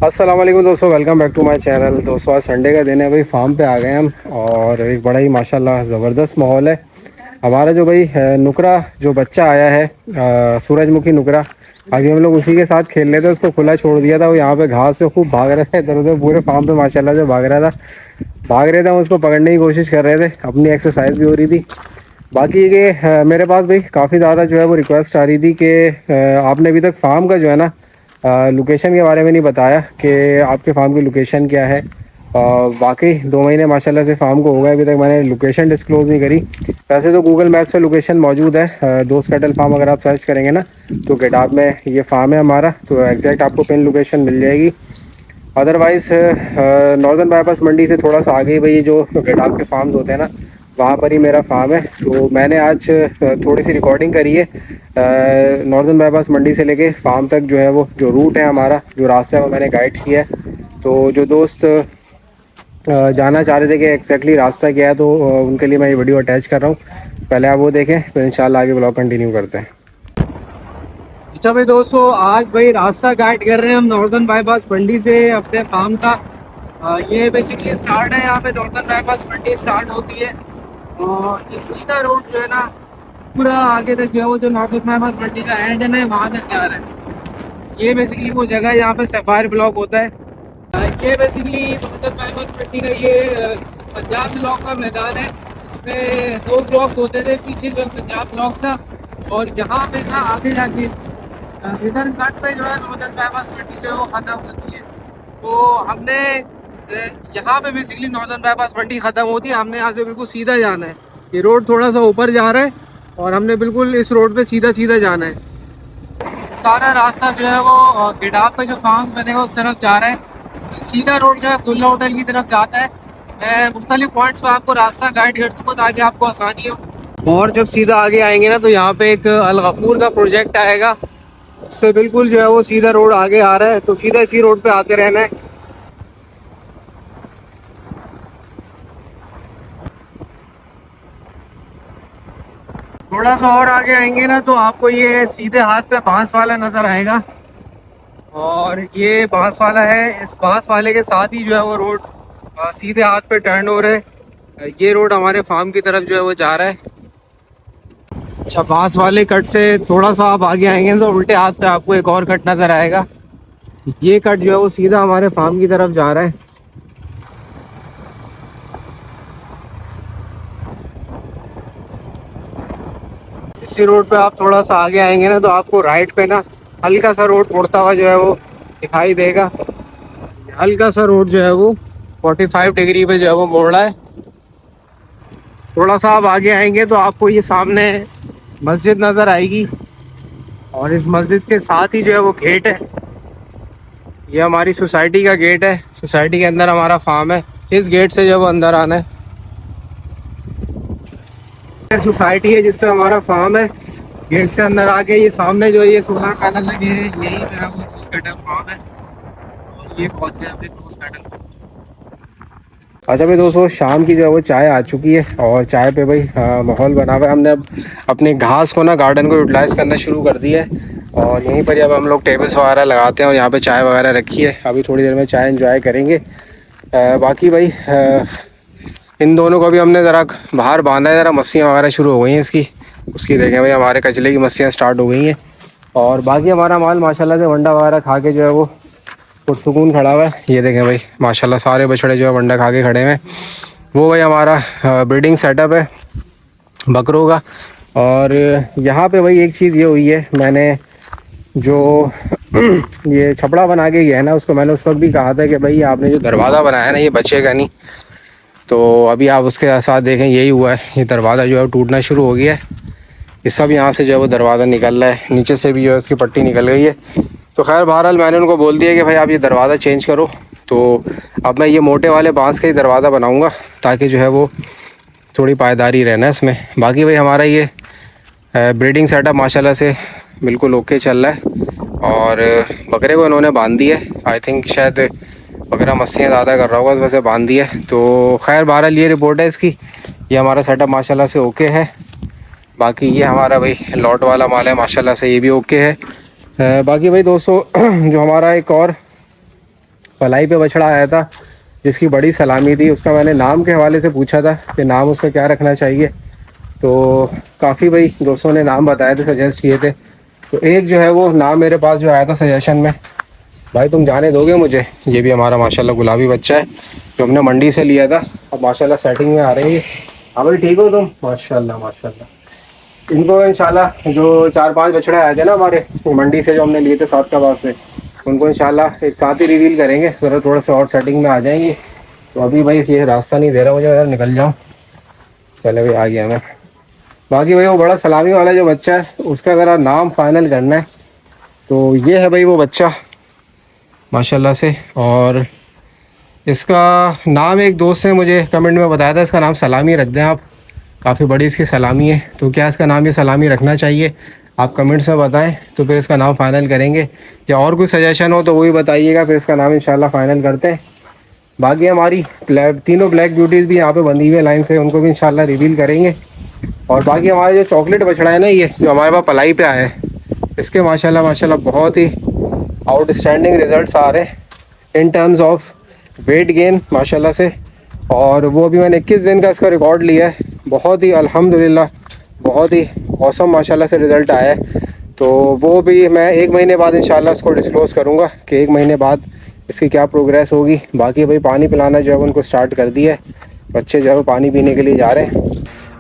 अस्सलाम वालेकुम दोस्तों, welcome back to my channel. दोस्तों आज संडे का दिन है भाई, फार्म पे आ गए हम और एक बड़ा ही माशाल्लाह ज़बरदस्त माहौल है। हमारा जो भाई नुकरा जो बच्चा आया है, सूरजमुखी नुकरा, अभी हम लोग उसी के साथ खेल रहे थे। उसको खुला छोड़ दिया था, वो यहाँ पे घास पे खूब भाग रहा था इधर उधर, पूरे फार्म पे माशाल्लाह से भाग रहे थे। हम उसको पकड़ने की कोशिश कर रहे थे, अपनी एक्सरसाइज भी हो रही थी। बाकी ये मेरे पास भाई काफ़ी ज़्यादा जो है वो रिक्वेस्ट आ रही थी कि आपने अभी तक फार्म का जो है ना लोकेशन के बारे में नहीं बताया कि आपके फार्म की लोकेशन क्या है। वाकई 2 महीने माशाल्लाह से फार्म को हो गए, अभी तक मैंने लोकेशन डिस्क्लोज़ नहीं करी। वैसे तो गूगल मैप्स पे लोकेशन मौजूद है, दोस्त कैटल फार्म अगर आप सर्च करेंगे ना तो गिटाब में ये फार्म है हमारा, तो एग्जैक्ट आपको पिन लोकेशन मिल जाएगी। अदरवाइज़ नॉर्दर्न बाईपास मंडी से थोड़ा सा आगे ही भाई जो गिटाब के फार्म्स होते हैं ना, वहाँ पर ही मेरा फार्म है। तो मैंने आज थोड़ी सी रिकॉर्डिंग करी है नॉर्दर्न बाईपास मंडी से लेके फार्म तक, जो है वो जो रूट है हमारा, जो रास्ता है वो मैंने गाइड किया है। तो जो दोस्त जानना चाह रहे थे कि एग्जैक्टली रास्ता क्या है, तो उनके लिए मैं ये वीडियो अटैच कर रहा हूँ। पहले आप वो देखें, फिर इंशाल्लाह आगे ब्लॉग कंटिन्यू करते हैं। अच्छा भाई दोस्तों, आज भाई रास्ता गाइड कर रहे हैं हम नॉर्दर्न बाईपास मंडी से अपने फार्म का। ये बेसिकली स्टार्ट है, यहाँ पे नॉर्दर्न बाईपास मंडी स्टार्ट होती है और ये सीधा रोड जो है ना पूरा आगे तक जो है वो जो नॉर्दर्न बाईपास मंडी का एंड है ना, वहाँ तक जा रहा है। ये बेसिकली वो जगह है जहाँ पे सफायर ब्लॉक होता है। ये बेसिकली नॉर्दर्न बाईपास मंडी का ये पंजाब ब्लॉक का मैदान है। इसमें 2 ब्लॉक्स होते थे, पीछे जो पंजाब ब्लॉक था और जहाँ पे ना आगे जाके इधर कट पे जो है नॉर्दर्न बाईपास मंडी जो है वो ख़त्म होती है। तो हमने यहाँ पे बेसिकली नॉर्दर्न बाईपास मंडी ख़त्म होती है, हमने यहाँ से बिल्कुल सीधा जाना है। ये रोड थोड़ा सा ऊपर जा रहा है और हमने बिल्कुल इस रोड पे सीधा सीधा जाना है। सारा रास्ता जो है वो गिडाब पे जो फार्म्स बने हुए उस तरफ जा रहा है। सीधा रोड जो है अब्दुल्ला होटल की तरफ जाता है। मैं मुख्तलिफ पॉइंट्स पर आपको रास्ता गाइड कर दूँगा ताकि आपको आसानी हो। और जब सीधा आगे आएंगे ना तो यहाँ पे एक अल गफूर का प्रोजेक्ट आएगा, उससे बिल्कुल जो है वो सीधा रोड आगे आ रहा है, तो सीधा इसी रोड पे आते रहना है। थोड़ा सा और आगे आएंगे ना तो आपको ये सीधे हाथ पे बांस वाला नजर आएगा और ये बांस वाला है। इस बांस वाले के साथ ही जो है वो रोड सीधे हाथ पे टर्न हो रहा है। ये रोड हमारे फार्म की तरफ जो है वो जा रहा है। अच्छा, बांस वाले कट से थोड़ा सा आप आगे आएंगे तो उल्टे हाथ पे आपको एक और कट नजर आएगा। ये कट जो है वो सीधा हमारे फार्म की तरफ जा रहा है। इसी रोड पे आप थोड़ा सा आगे आएंगे ना तो आपको राइट पे ना हल्का सा रोड मुड़ता हुआ जो है वो दिखाई देगा। हल्का सा रोड जो है वो 45 डिग्री पे जो है वो मोड़ रहा है। थोड़ा सा आप आगे आएंगे तो आपको ये सामने मस्जिद नज़र आएगी और इस मस्जिद के साथ ही जो है वो गेट है। ये हमारी सोसाइटी का गेट है, सोसाइटी के अंदर हमारा फार्म है। इस गेट से जो है वो अंदर आना है। सोसाइटी है जिसपे हमारा फार्म है, गेट से अंदर आके ये सामने जो ये सोलर पैनल लगे हैं, यही जो है वो रोज कैटल फार्म है और ये पहुंच गया अभी रोज कैटल। अच्छा भाई दोस्तों, शाम की जो है वो चाय आ चुकी है और चाय पे भाई माहौल बना हुआ है। हमने अब अपने घास को ना, गार्डन को यूटिलाइज़ करना शुरू कर दिया है और यहीं पर अब हम लोग टेबल्स वगैरह लगाते हैं और यहाँ पे चाय वगैरह रखी है। अभी थोड़ी देर में चाय एंजॉय करेंगे। बाकी भाई इन दोनों को भी हमने ज़रा बाहर बांधा है, ज़रा मस्सियाँ वगैरह शुरू हो गई हैं इसकी, उसकी देखें भाई हमारे कचले की मस्सियाँ स्टार्ट हो गई हैं। और बाकी हमारा माल माशाल्लाह से वंडा वगैरह खा के जो है वो पुरसुकून खड़ा हुआ है। ये देखें भाई माशाल्लाह सारे बछड़े जो है वंडा खा के खड़े हुए हैं। वो भाई हमारा ब्रीडिंग सेटअप है बकरों का। और यहाँ पे भाई एक चीज़ ये हुई है, मैंने जो ये छपड़ा बना के गया है ना, उसको मैंने उस वक्त भी कहा था कि भाई आपने जो दरवाज़ा बनाया है ना ये बचेगा नहीं। तो अभी आप उसके साथ देखें यही हुआ है, ये दरवाज़ा जो है टूटना शुरू हो गया है। ये सब यहाँ से जो है वो दरवाज़ा निकल रहा है, नीचे से भी जो है उसकी पट्टी निकल गई है। तो खैर बहरहाल मैंने उनको बोल दिया कि भाई आप ये दरवाज़ा चेंज करो। तो अब मैं ये मोटे वाले बांस का ही दरवाज़ा बनाऊँगा ताकि जो है वो थोड़ी पायदारी रहना है इसमें। बाकी भाई हमारा ये ब्रीडिंग सेटअप माशाल्लाह से बिल्कुल ओके चल रहा है और बकरे को इन्होंने बांध दिया है। आई थिंक शायद बकरा मस्सियाँ ज़्यादा कर रहा होगा, इस वजह से बांध दिया है। तो खैर बहरहाल ये रिपोर्ट है इसकी। ये हमारा सेटअप माशाल्लाह से ओके है। बाकी ये हमारा भाई लॉट वाला माल है, माशाल्लाह से ये भी ओके है। बाकी भाई दोस्तों जो हमारा एक और पलाई पे बछड़ा आया था जिसकी बड़ी सलामी थी, उसका मैंने नाम के हवाले से पूछा था कि नाम उसका क्या रखना चाहिए। तो काफ़ी भाई दोस्तों ने नाम बताए थे, सजेस्ट किए थे। तो एक जो है वो नाम मेरे पास जो आया था सजेशन में, भाई तुम जाने दोगे मुझे? ये भी हमारा माशाल्लाह गुलाबी बच्चा है जो हमने मंडी से लिया था, अब माशाल्लाह सेटिंग में आ रही है। हाँ भाई ठीक हो तुम? माशाल्लाह माशाल्लाह। इनको इंशाल्लाह जो 4-5 बछड़े आए थे ना हमारे मंडी से जो हमने लिए थे सादकाबाद से, उनको इंशाल्लाह एक साथ ही रिवील करेंगे, ज़रा थोड़ा सा और सेटिंग में आ जाएंगे। तो अभी भाई ये रास्ता नहीं दे रहा मुझे, यार निकल जाऊँ। चले भाई आ गया मैं। बाकी भाई वो बड़ा सलामी वाला जो बच्चा है उसका ज़रा नाम फाइनल करना है। तो ये है भाई वो बच्चा माशाल्लाह से। और इसका नाम एक दोस्त ने मुझे कमेंट में बताया था, इसका नाम सलामी रख दें आप, काफ़ी बड़ी इसकी सलामी है। तो क्या इसका नाम ये सलामी रखना चाहिए? आप कमेंट्स में बताएं तो फिर इसका नाम फाइनल करेंगे, या और कोई सजेशन हो तो वो भी बताइएगा, फिर इसका नाम इंशाल्लाह फाइनल करते हैं। बाकी हमारी तीनों ब्लैक ब्यूटीज़ भी यहाँ पे बंधी हुई है लाइन से, उनको भी इंशाल्लाह रिवील करेंगे। और बाकी हमारे जो चॉकलेट बछड़ा है ना, ये जो हमारे पास पलाई पे आया है, इसके माशाल्लाह माशाल्लाह बहुत ही आउटस्टैंडिंग रिजल्ट्स आ रहे हैं in terms of weight gain माशाल्लाह से। और वो भी मैंने 21 दिन का इसका रिकॉर्ड लिया है, बहुत ही अल्हम्दुलिल्लाह बहुत ही औसम माशाल्लाह से रिज़ल्ट आया है। तो वो भी मैं 1 महीने बाद इंशाल्लाह इसको डिस्क्लोज़ करूँगा कि 1 महीने बाद इसकी क्या प्रोग्रेस होगी। बाकी भाई पानी पिलाना जो है उनको स्टार्ट कर दिया है, बच्चे जो है वो पानी पीने के लिए जा रहे हैं।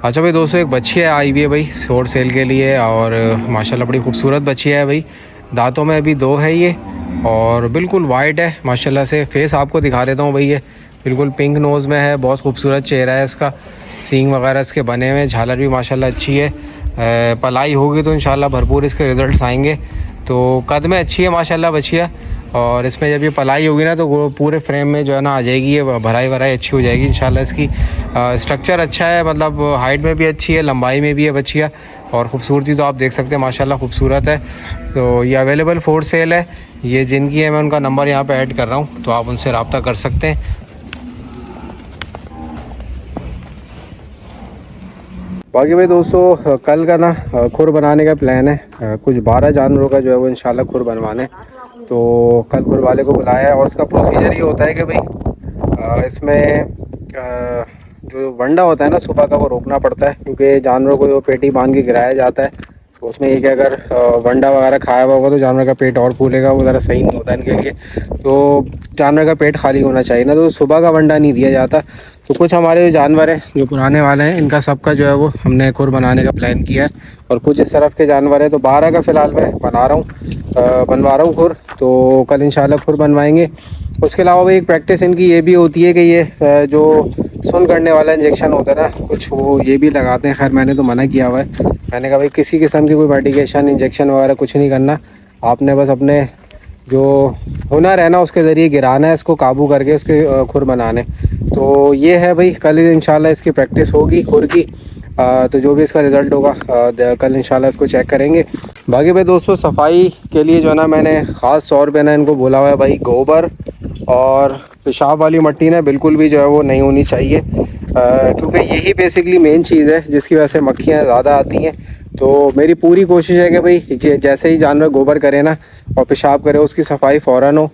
अच्छा भाई दोस्तों, एक बच्ची है आई हुई है भाई शोर सेल के लिए, और माशाल्लाह बड़ी खूबसूरत बच्ची है भाई। दांतों में अभी 2 है ये, और बिल्कुल वाइट है माशाल्लाह से। फेस आपको दिखा देता हूँ भाई, ये बिल्कुल पिंक नोज़ में है, बहुत खूबसूरत चेहरा है इसका, सींग वगैरह इसके बने हुए हैं, झालर भी माशाल्लाह अच्छी है। पलाई होगी तो इंशाल्लाह भरपूर इसके रिज़ल्ट्स आएंगे। तो कद में अच्छी है माशाल्लाह बच्चिया, और इसमें जब ये पलाई होगी ना तो वो पूरे फ्रेम में जो है ना आ जाएगी, ये भराई वराई अच्छी हो जाएगी इंशाल्लाह। इसकी स्ट्रक्चर अच्छा है, मतलब हाइट में भी अच्छी है, लंबाई में भी है बच्चिया, और ख़ूबसूरती तो आप देख सकते हैं माशाल्लाह खूबसूरत है। तो ये अवेलेबल फॉर सेल है। ये जिनकी है मैं उनका नंबर यहाँ पे ऐड कर रहा हूँ, तो आप उनसे रब्ता कर सकते हैं। बाकी भाई दोस्तों कल का ना खुर बनाने का प्लान है, कुछ 12 जानवरों का जो है वो इंशाल्लाह खुर बनवाने। तो कल खुर वाले को बुलाया है, और इसका प्रोसीजर ये होता है कि भाई इसमें जो वंडा होता है ना सुबह का, वो रोकना पड़ता है, क्योंकि जानवरों को जो पेटी बांध के गिराया जाता है तो उसमें ये कि अगर वंडा वगैरह खाया हुआ होगा तो जानवर का पेट और फूलेगा, वो ज़रा सही नहीं होता इनके लिए। तो जानवर का पेट खाली होना चाहिए ना, तो सुबह का वंडा नहीं दिया जाता। तो कुछ हमारे जो जानवर हैं जो पुराने वाले हैं, इनका सबका जो है वो हमने खुर बनाने का प्लान किया है। और कुछ इस तरफ के जानवर हैं, तो 12 का फ़िलहाल मैं बनवा रहा हूँ खुर। तो कल इंशाल्लाह खुर बनवाएंगे। उसके अलावा भी एक प्रैक्टिस इनकी ये भी होती है कि ये जो सुन करने वाला इंजेक्शन होता है ना कुछ, वो ये भी लगाते हैं। खैर मैंने तो मना किया हुआ है, मैंने कहा भाई किसी किस्म की कोई मेडिकेशन इंजेक्शन वगैरह कुछ नहीं करना, आपने बस अपने जो हुनर है ना उसके ज़रिए गिराना है, इसको काबू करके इसके खुर बनाने। तो ये है भाई, कल इंशाल्लाह इसकी प्रैक्टिस होगी खुर की। तो जो भी इसका रिज़ल्ट होगा कल इंशाल्लाह इसको चेक करेंगे। बाकी भाई दोस्तों सफाई के लिए जो है ना मैंने ख़ास तौर पे ना इनको बोला हुआ है भाई, गोबर और पेशाब वाली मिट्टी ना बिल्कुल भी जो है वो नहीं होनी चाहिए, क्योंकि यही बेसिकली मेन चीज़ है जिसकी वजह से मक्खियाँ ज़्यादा आती हैं। तो मेरी पूरी कोशिश है कि भाई जैसे ही जानवर गोबर करे ना और पेशाब करे उसकी सफाई फ़ौरन हो।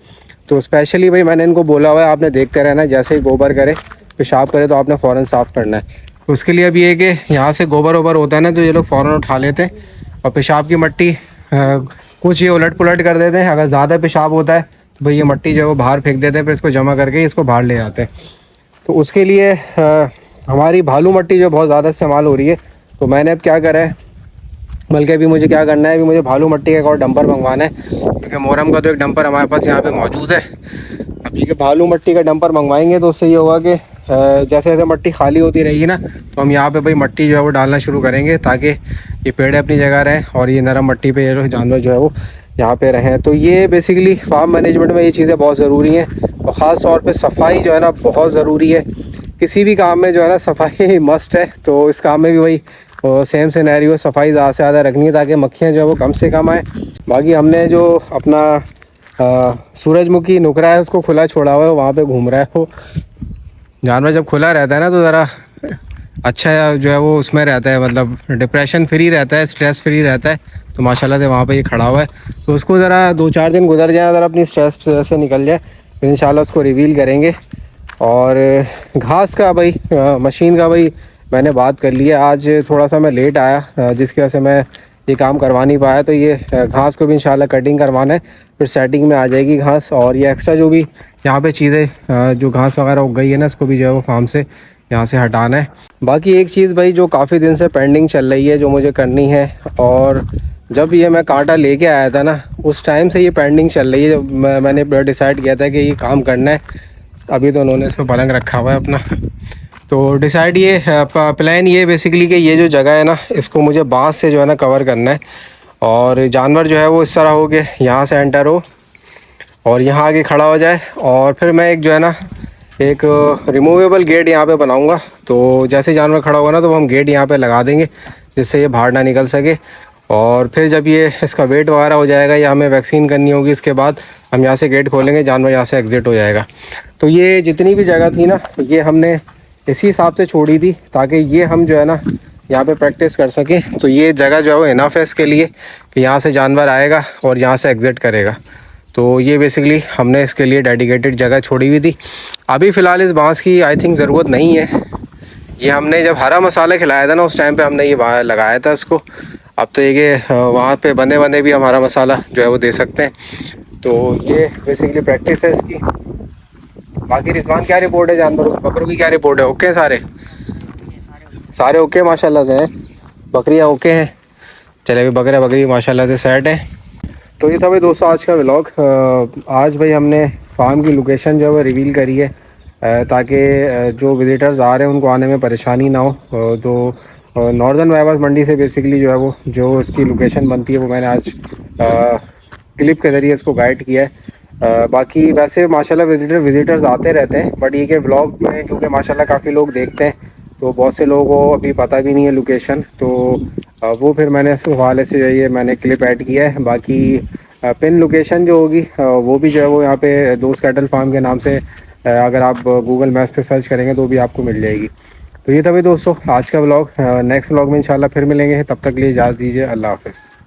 तो स्पेशली भाई मैंने इनको बोला हुआ है, आपने देखते रहना, जैसे ही गोबर करे पेशाब करे तो आपने फ़ौरन साफ़ करना है। उसके लिए अभी ये कि यहाँ से गोबर वोबर होता है ना तो ये लोग फ़ौरन उठा लेते हैं, और पेशाब की मिट्टी कुछ ये उलट पुलट कर देते हैं। अगर ज़्यादा पेशाब होता है तो भाई ये मिट्टी जो है वो बाहर फेंक देते हैं, फिर इसको जमा करके इसको बाहर ले आते हैं। तो उसके लिए हमारी भालू मिट्टी जो बहुत ज़्यादा इस्तेमाल हो रही है, तो मैंने अब क्या करा है, बल्कि अभी मुझे क्या करना है, अभी मुझे भालू मिट्टी का एक और डंपर मंगवाना है, क्योंकि मोरम का तो एक डंपर हमारे पास यहाँ पे मौजूद है। अभी के भालू मिट्टी का डंपर मंगवाएंगे तो उससे ये होगा कि जैसे जैसे मिट्टी खाली होती रहेगी ना तो हम यहाँ पे भाई मिट्टी जो है वो डालना शुरू करेंगे, ताकि ये पेड़ अपनी जगह रहें और ये नरम मिट्टी पे ये जानवर जो है वो यहाँ पे रहें। तो ये बेसिकली फार्म मैनेजमेंट में ये चीज़ें बहुत ज़रूरी हैं, और ख़ास तौर पे सफाई जो है ना बहुत ज़रूरी है। किसी भी काम में जो है ना सफाई मस्ट है, तो इस काम में भी वही सेम सिनेरियो, सफाई ज़्यादा से ज़्यादा रखनी है ताकि मक्खियाँ जो है वो कम से कम आए। बाकी हमने जो अपना सूरजमुखी नुकरा है उसको खुला छोड़ा हुआ है, वहाँ पे घूम रहा है वो। जानवर जब खुला रहता है ना तो ज़रा अच्छा जो है वो उसमें रहता है, मतलब डिप्रेशन फ्री रहता है, स्ट्रेस फ्री रहता है। तो माशाल्लाह से वहाँ पे ये खड़ा हुआ है, तो उसको ज़रा 2-4 दिन गुजर जाए, अगर अपनी स्ट्रेस से निकल जाए फिर इंशाल्लाह उसको रिवील करेंगे। और घास का भाई मशीन का भाई मैंने बात कर लिया। आज थोड़ा सा मैं लेट आया जिसकी वजह से मैं ये काम करवा नहीं पाया। तो ये घास को भी इंशाल्लाह कटिंग करवाना है, फिर सेटिंग में आ जाएगी घास। और ये एक्स्ट्रा जो भी यहाँ पे चीज़ें जो घास वगैरह उग गई है ना, इसको भी जो है वो फार्म से यहाँ से हटाना है। बाकी एक चीज़ भाई जो काफ़ी दिन से पेंडिंग चल रही है, जो मुझे करनी है, और जब ये मैं कांटा लेके आया था ना, उस टाइम से ये पेंडिंग चल रही है। जब मैंने डिसाइड किया था कि ये काम करना है, अभी तो उन्होंने इस पर पलंग रखा हुआ है अपना। तो डिसाइड ये प्लान ये बेसिकली कि ये जो जगह है ना, इसको मुझे बांस से जो है ना कवर करना है, और जानवर जो है वो इस तरह हो के यहाँ से एंटर हो और यहाँ आके खड़ा हो जाए। और फिर मैं एक जो है ना एक रिमूवेबल गेट यहाँ पे बनाऊँगा। तो जैसे जानवर खड़ा होगा ना, तो हम गेट यहाँ पे लगा देंगे जिससे ये बाहर ना निकल सके। और फिर जब ये इसका वेट वगैरह हो जाएगा या हमें वैक्सीन करनी होगी, इसके बाद हम यहाँ से गेट खोलेंगे, जानवर यहाँ से एग्ज़िट हो जाएगा। तो ये जितनी भी जगह थी ना, ये हमने इसी हिसाब से छोड़ी थी ताकि ये हम जो है ना यहाँ पे प्रैक्टिस कर सकें। तो ये जगह जो है वो इनफ है इसके लिए कि यहाँ से जानवर आएगा और यहाँ से एग्ज़िट करेगा। तो ये बेसिकली हमने इसके लिए डेडिकेटेड जगह छोड़ी हुई थी। अभी फ़िलहाल इस बांस की आई थिंक ज़रूरत नहीं है। ये हमने जब हरा मसाला खिलाया था ना, उस टाइम पे हमने ये लगाया था इसको। अब तो ये वहाँ पे बंदे बंदे भी हम हरा मसाला जो है वो दे सकते हैं। तो ये बेसिकली प्रैक्टिस है इसकी। बाकी रिजवान क्या रिपोर्ट है, जानवरों बकरों की क्या रिपोर्ट है? ओके हैं सारे ओके माशाल्लाह से हैं, बकरियाँ ओके हैं। चले अभी बकरी माशाल्लाह से सेट है। तो ये था भाई दोस्तों आज का व्लॉग। आज भाई हमने फार्म की लोकेशन जो है वो रिवील करी है ताकि जो विज़िटर्स आ रहे हैं उनको आने में परेशानी ना हो। तो नॉर्दर्न बाईपास मंडी से बेसिकली जो है वो जो इसकी लोकेशन बनती है वो मैंने आज क्लिप के ज़रिए इसको गाइड किया है। बाकी वैसे माशाल्लाह विज़िटर्स आते रहते हैं, बट ये कि व्लॉग में क्योंकि माशाल्लाह काफ़ी लोग देखते हैं, तो बहुत से लोगों को अभी पता भी नहीं है लोकेशन। तो वो फिर मैंने इस हवाले से जो है ये मैंने क्लिप ऐड किया है। बाकी पिन लोकेशन जो होगी वो भी जो है वो यहाँ पे दोस्त कैटल फार्म के नाम से अगर आप गूगल मैप्स पे सर्च करेंगे तो भी आपको मिल जाएगी। तो ये था भाई दोस्तों आज का व्लॉग। नेक्स्ट व्लॉग में इंशाल्लाह फिर मिलेंगे, तब तक के लिए इजाज़त दीजिए। अल्लाह हाफ़िज़।